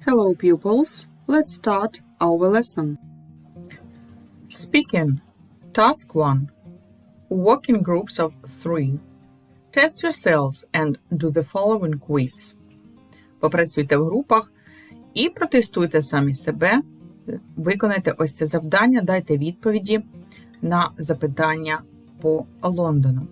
Hello pupils, let's start our lesson. Speaking. Task 1. Work in groups of 3. Test yourselves and do the following quiz. Попрацюйте в групах і протестуйте самі себе. Виконайте ось це завдання, дайте відповіді на запитання по Лондону.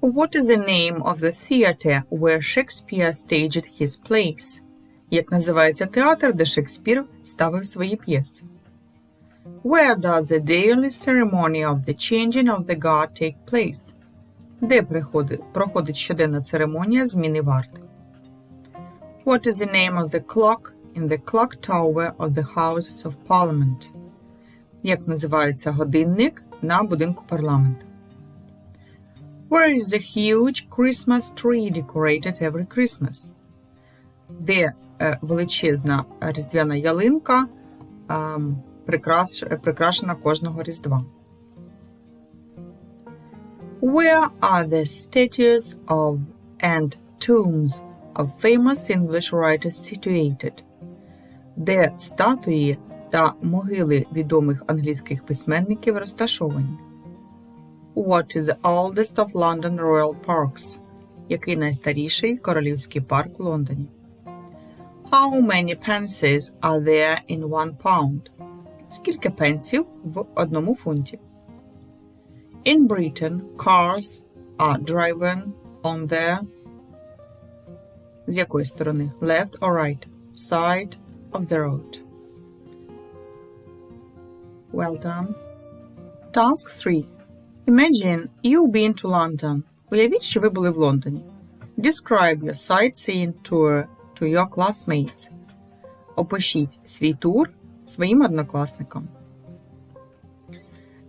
What is the name of the theatre where Shakespeare staged his plays? Як називається театр, де Шекспір ставив свої п'єси? Where does the daily ceremony of the changing of the guard take place? Де проходить щоденна церемонія зміни варти? What is the name of the clock in the clock tower of the Houses of Parliament? Як називається годинник на будинку парламенту? Where is the huge Christmas tree decorated every Christmas? Де величезна різдвяна ялинка прикрашена кожного Різдва? Where are the statues of and tombs of famous English writers situated? Де статуї та могили відомих англійських письменників розташовані? What is the oldest of London Royal Parks? Який найстаріший королівський парк в Лондоні? How many pences are there in 1 pound? Скільки пенсів в 1 фунті? In Britain, cars are driven on the... З якої сторони? Left or right? Side of the road. Well done. Task 3. Imagine you've been to London. Уявіть, що ви були в Лондоні. Describe your sightseeing tour to your classmates. Опишіть свій тур своїм однокласникам.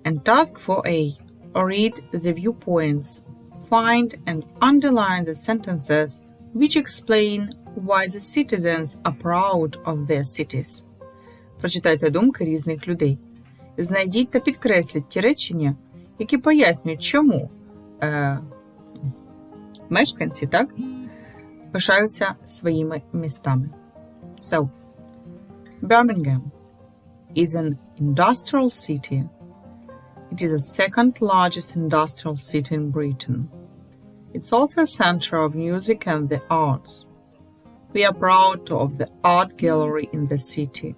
And task 4a. Read the viewpoints. Find and underline the sentences which explain why the citizens are proud of their cities. Прочитайте думки різних людей. Знайдіть та підкресліть ті речення, які пояснюють, чому мешканці, пишаються своїми містами. So, Birmingham is an industrial city. It is the second largest industrial city in Britain. It's also a center of music and the arts. We are proud of the art gallery in the city.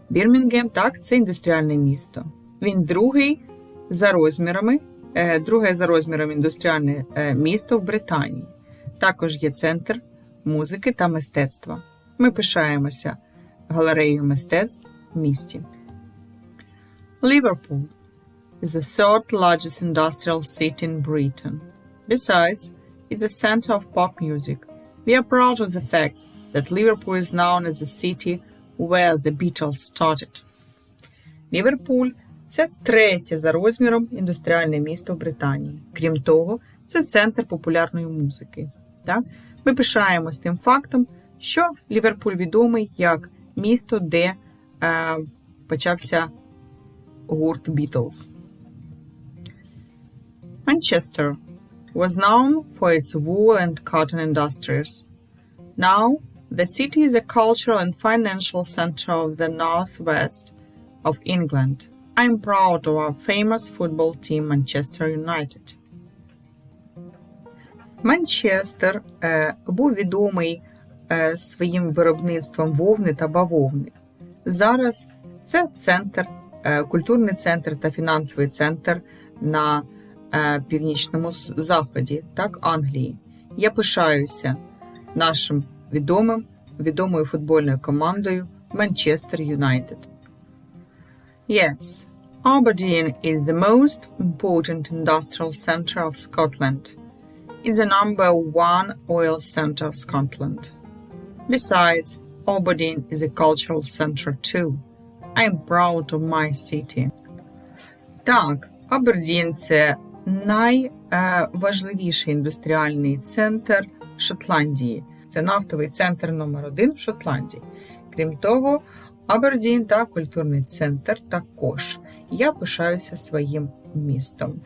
Бірмінгем, це індустріальне місто. Він друге за розміром індустріальне місто в Британії. Також є центр музики та мистецтва. Ми пишаємося галереєю мистецтв в місті. Liverpool is the third largest industrial city in Britain. Besides, it's a center of pop music. We are proud of the fact that Liverpool is known as the city where the Beatles started. Ліверпуль – це третє за розміром індустріальне місто в Британії. Крім того, це центр популярної музики. Ми пишаємось тим фактом, що Ліверпуль відомий як місто, де почався гурт Beatles. Manchester was known for its wool and cotton industries. Now, the city is a cultural and financial center of the northwest of England. I'm proud of our famous football team Manchester United. Манчестер був відомий своїм виробництвом вовни та бавовни. Зараз це культурний центр та фінансовий центр на північному заході, Англії. Я пишаюся нашим відомою футбольною командою Manchester United. Yes, Aberdeen is the most important industrial center of Scotland. It's the number 1 oil center of Scotland. Besides, Aberdeen is a cultural center too. I am proud of my city. Абердін – це найважливіший індустріальний центр Шотландії. Це нафтовий центр номер 1 в Шотландії. Крім того, Абердін та культурний центр також. Я пишаюся своїм містом.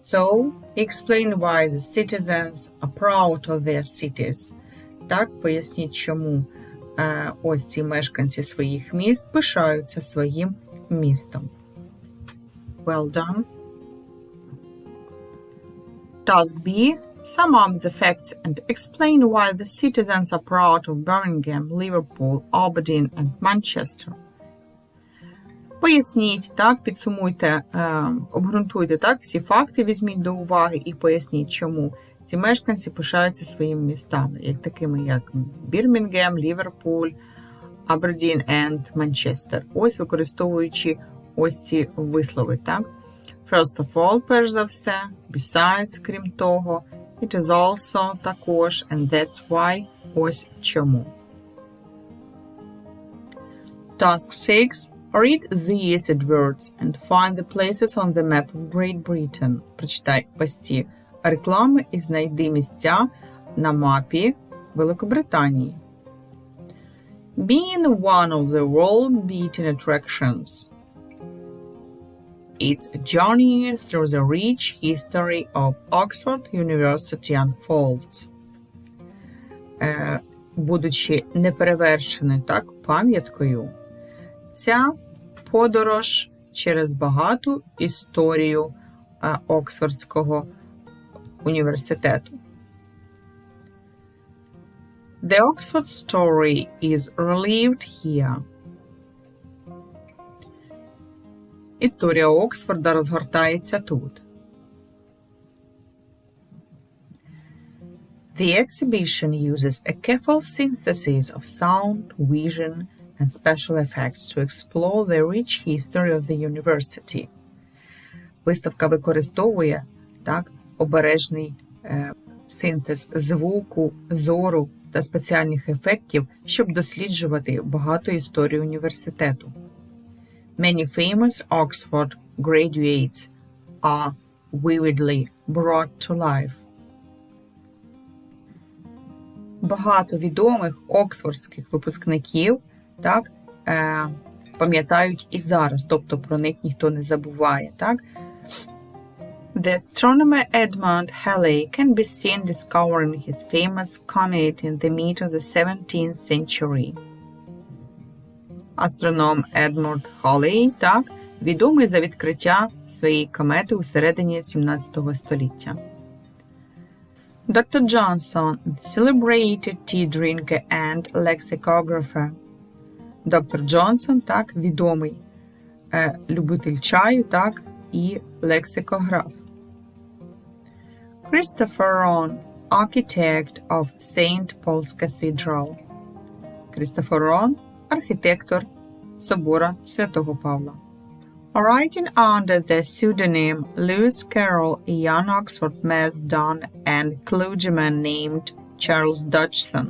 So, explain why the citizens are proud of their cities. Так, поясніть, чому ось ці мешканці своїх міст пишаються своїм містом. Well done. Task B. Sum up the facts and explain why the citizens are proud of Birmingham, Liverpool, Aberdeen and Manchester. Поясніть, так, підсумуйте, обґрунтуйте, так, всі факти візьміть до уваги і поясніть, чому ці мешканці пишаються своїми містами, такими як Бірмінгем, Ліверпуль, Абердін and Манчестер. Ось використовуючи ось ці вислови, так. First of all, перш за все, besides, крім того, it is also, також, and that's why, ось чому. Task 6. Read these adverts and find the places on the map of Great Britain. Прочитай ось ці реклами і знайди місця на мапі Великобританії. Being one of the world-beaten attractions. Its journey through the rich history of Oxford University unfolds. Будучи неперевершеною, так, пам'яткою, ця подорож через багату історію Оксфордського університету. The Oxford story is relived here. Історія Оксфорда розгортається тут. The exhibition uses a careful synthesis of sound, vision, and special effects to explore the rich history of the university. Виставка використовує, так, обережний синтез звуку, зору та спеціальних ефектів, щоб досліджувати багату історію університету. Many famous Oxford graduates are vividly brought to life. Багато відомих оксфордських випускників, так, пам'ятають і зараз, тобто про них ніхто не забуває, так? The astronomer Edmund Halley can be seen discovering his famous comet in the mid of the 17th century. Астроном Едмунд Халлей, так, відомий за відкриття своєї комети у середині 17 століття. Dr. Johnson, the celebrated tea drinker and lexicographer. Доктор Джонсон, так, відомий любитель чаю, так, і лексикограф. Christopher Wren, architect of St. Paul's Cathedral. Christopher Wren, архітектор собора Святого Павла. Writing under the pseudonym Lewis Carroll, a young Oxford math don and clergyman named Charles Dodgson.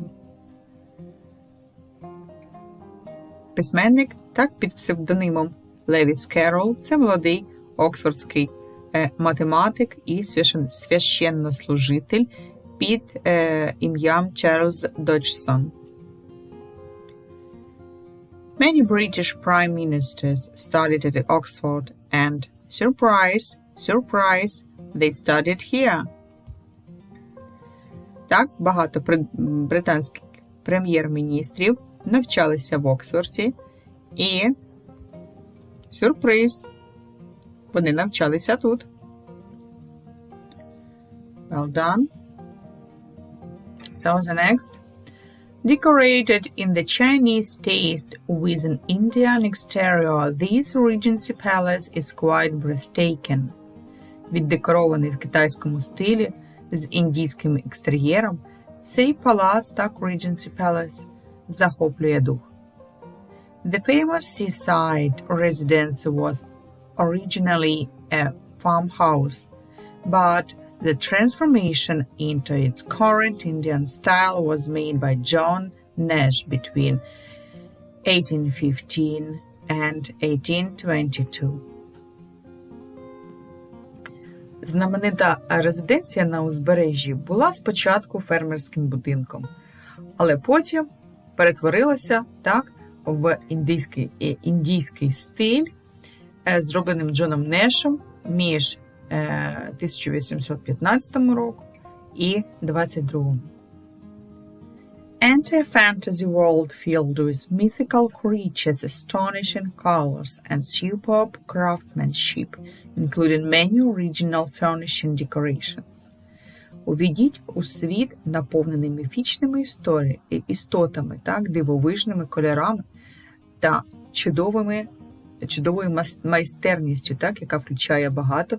Письменник, так, під псевдонимом Левіс Керрол, це молодий оксфордський математик і священнослужитель під ім'ям Чарльз Доджсон. Many British prime ministers studied at Oxford and, surprise, surprise, they studied here. Так, багато британських прем'єр-міністрів навчалися в Оксфорді і, сюрприз, вони навчалися тут. Well done. So the next. Decorated in the Chinese taste with an Indian exterior, this Regency Palace is quite breathtaking. Віддекорований в китайському стилі з індійським екстер'єром, цей палац, так, Regency Palace, захоплює дух. The famous seaside residence was originally a farmhouse, but the transformation into its current Indian style was made by John Nash between 1815 and 1822. Знаменита резиденція на узбережжі була спочатку фермерським будинком, але потім перетворилася, так, в індійський стиль, зробленим Джоном Нешем між 1815 року і 22. Enter a fantasy world filled with mythical creatures, astonishing colors, and superb craftsmanship, including many original furnishing decorations. Увійдіть у світ, наповнений міфічними істотами, так, дивовижними кольорами та чудовою майстерністю, так, яка включає багато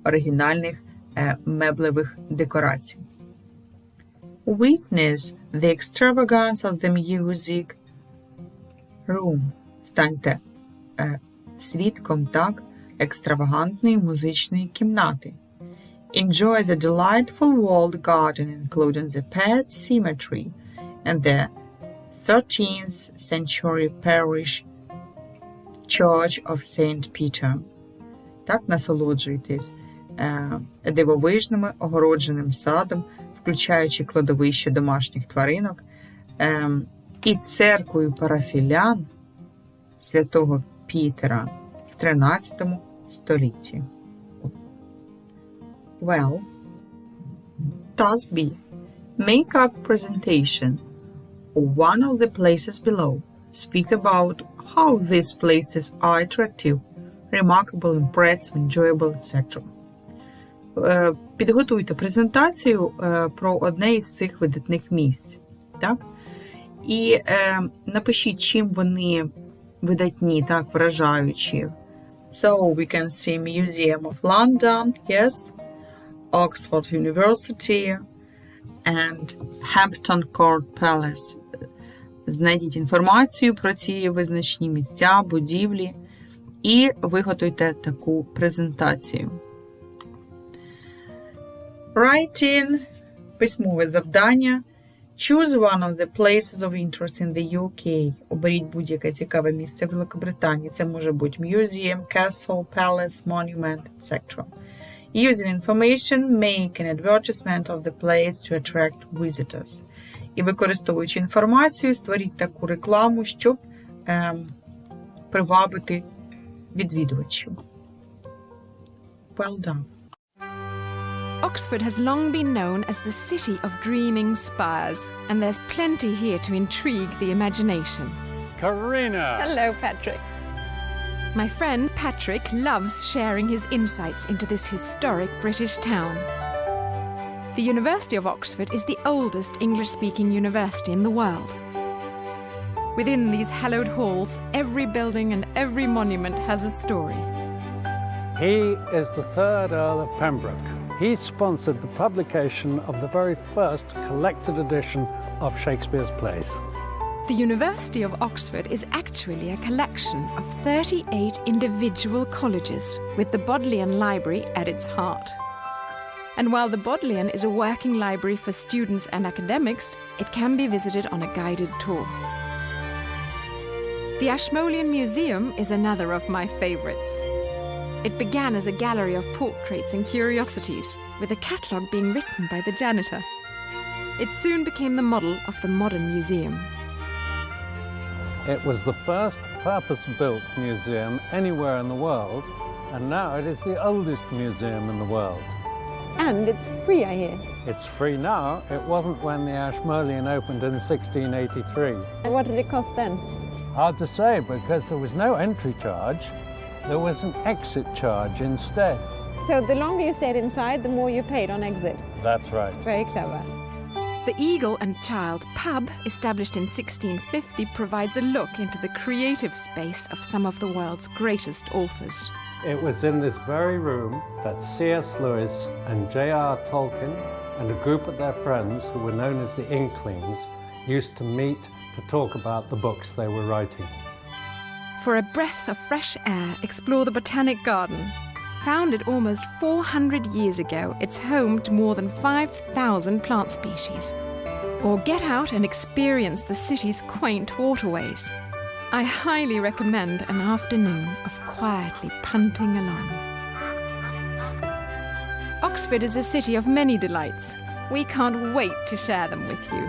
оригінальних меблевих декорацій. Witness the extravagance of the music room. Станьте свідком, так, екстравагантної музичної кімнати. Enjoy the delightful walled garden, including the pet cemetery and the 13th century parish church of St. Peter. Так, насолоджуйтесь дивовижним огородженим садом, включаючи кладовище домашніх тваринок, і церквою парафілян святого Пітера в 13 столітті. Well, task B. Make up presentation of one of the places below. Speak about how these places are attractive, remarkable, impressive, enjoyable, etc. Підготуйте презентацію про одне із цих видатних місць. Так? І напишіть, чим вони видатні, так, вражаючі. So we can see Museum of London, yes, Oxford University and Hampton Court Palace. Знайдіть інформацію про ці визначні місця, будівлі і виготуйте таку презентацію. Writing – письмове завдання. Choose one of the places of interest in the UK. Оберіть будь-яке цікаве місце в Великобританії. Це може бути museum, castle, palace, monument, etc. Using information, make an advertisement of the place to attract visitors. І використовуючи інформацію, створіть таку рекламу, щоб привабити відвідувачів. Well done. Oxford has long been known as the city of dreaming spires, and there's plenty here to intrigue the imagination. Karina! Hello, Patrick. My friend Patrick loves sharing his insights into this historic British town. The University of Oxford is the oldest English-speaking university in the world. Within these hallowed halls, every building and every monument has a story. He is the third Earl of Pembroke. He sponsored the publication of the very first collected edition of Shakespeare's plays. The University of Oxford is actually a collection of 38 individual colleges, with the Bodleian Library at its heart. And while the Bodleian is a working library for students and academics, it can be visited on a guided tour. The Ashmolean Museum is another of my favourites. It began as a gallery of portraits and curiosities, with a catalogue being written by the janitor. It soon became the model of the modern museum. It was the first purpose-built museum anywhere in the world, and now it is the oldest museum in the world. And it's free, I hear. It's free now. It wasn't when the Ashmolean opened in 1683. And what did it cost then? Hard to say, because there was no entry charge. There was an exit charge instead. So the longer you stayed inside, the more you paid on exit. That's right. Very clever. The Eagle and Child pub, established in 1650, provides a look into the creative space of some of the world's greatest authors. It was in this very room that C.S. Lewis and J.R. Tolkien and a group of their friends, who were known as the Inklings, used to meet to talk about the books they were writing. For a breath of fresh air, explore the Botanic Garden. Founded almost 400 years ago, it's home to more than 5,000 plant species. Or get out and experience the city's quaint waterways. I highly recommend an afternoon of quietly punting along. Oxford is a city of many delights. We can't wait to share them with you.